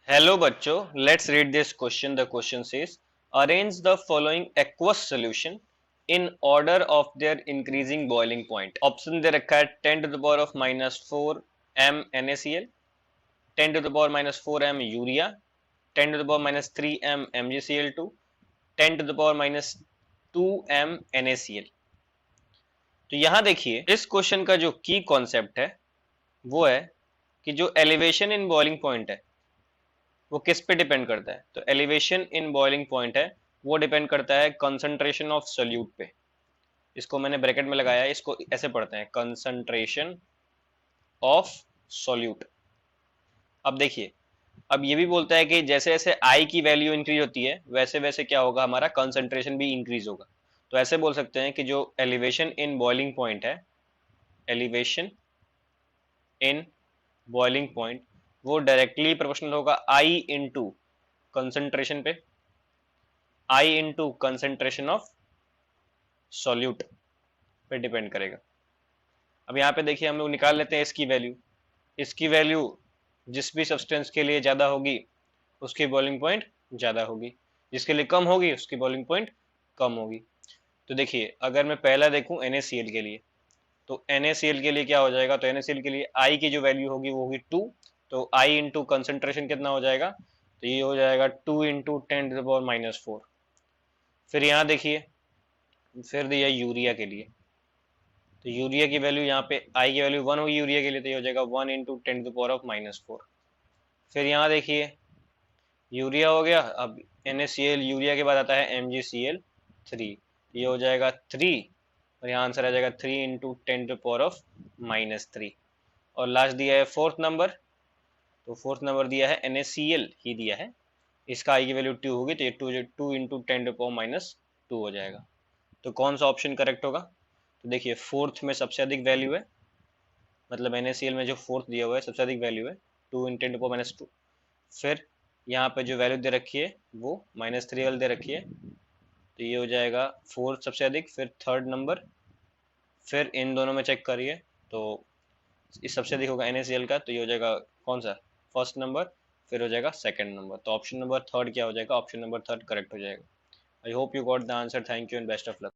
Hello बच्चों, let's read this question. The question says, arrange the following aqueous solution in order of their increasing boiling point. Option दे रखा है 10 to the power of minus 4 m NaCl, 10 to the power minus 4 m urea, 10 to the power minus 3 m MgCl2, 10 to the power minus 2 m NaCl. तो यहाँ देखिए इस question का जो की concept है वो है कि जो एलिवेशन इन बॉइलिंग पॉइंट है वो किस पे डिपेंड करता है। तो एलिवेशन इन बॉइलिंग पॉइंट है वो डिपेंड करता है कंसंट्रेशन ऑफ सोल्यूट पे। इसको मैंने ब्रैकेट में लगाया है, इसको ऐसे पढ़ते हैं कंसंट्रेशन ऑफ सोल्यूट। अब देखिए, अब ये भी बोलता है कि जैसे जैसे आई की वैल्यू इंक्रीज होती है वैसे वैसे क्या होगा, हमारा कंसंट्रेशन भी इंक्रीज होगा। तो ऐसे बोल सकते हैं कि जो एलिवेशन इन बॉइलिंग पॉइंट है, एलिवेशन इन बॉइलिंग पॉइंट वो डायरेक्टली प्रोपोर्शनल होगा आई इंटू कंसंट्रेशन पे, आई इंटू कंसंट्रेशन ऑफ सॉल्यूट पे डिपेंड करेगा। अब यहाँ पे देखिए हम लोग निकाल लेते हैं इसकी वैल्यू। इसकी वैल्यू जिस भी सब्सटेंस के लिए ज़्यादा होगी उसकी बॉइलिंग पॉइंट ज़्यादा होगी, जिसके लिए कम होगी उसकी बॉइलिंग पॉइंट कम होगी। तो देखिए अगर मैं पहला देखूँ NaCl के लिए, तो NaCl के लिए क्या हो जाएगा, तो NaCl के लिए I की जो वैल्यू होगी वो होगी 2। तो I इंटू कंसनट्रेशन कितना हो जाएगा, तो ये हो जाएगा 2 इंटू 10⁻⁻⁴। फिर यहाँ देखिए, फिर दिया यूरिया के लिए, तो यूरिया की वैल्यू यहाँ पे आई की वैल्यू 1 होगी यूरिया के लिए, तो ये हो जाएगा 1 इंटू 10⁻⁻⁴। फिर यहाँ देखिए यूरिया हो गया, अब NaCl यूरिया के बाद आता है MgCl3, ये हो जाएगा 3 और यहाँ आंसर आ जाएगा 3 इंटू 10⁻⁻3। और लास्ट दिया है फोर्थ नंबर, तो फोर्थ नंबर दिया है NaCl ही दिया है, इसका आई की वैल्यू 2 होगी, तो ये 2 इंटू 10⁻⁻2 हो जाएगा। तो कौन सा ऑप्शन करेक्ट होगा, तो देखिए फोर्थ में सबसे अधिक वैल्यू है, मतलब NaCl में जो फोर्थ दिया हुआ है सबसे अधिक वैल्यू है 2 इन 10⁻²। फिर यहाँ पे जो वैल्यू दे रखी है वो -3 वाली दे रखी है, तो ये हो जाएगा फोर्थ सबसे अधिक, फिर थर्ड नंबर, फिर इन दोनों में चेक करिए तो इस सबसे अधिक होगा NaCl का, तो ये हो जाएगा कौन सा, फर्स्ट नंबर, फिर हो जाएगा सेकंड नंबर। तो ऑप्शन नंबर थर्ड क्या हो जाएगा, ऑप्शन नंबर थर्ड करेक्ट हो जाएगा। I hope you got the answer. Thank you and best of luck.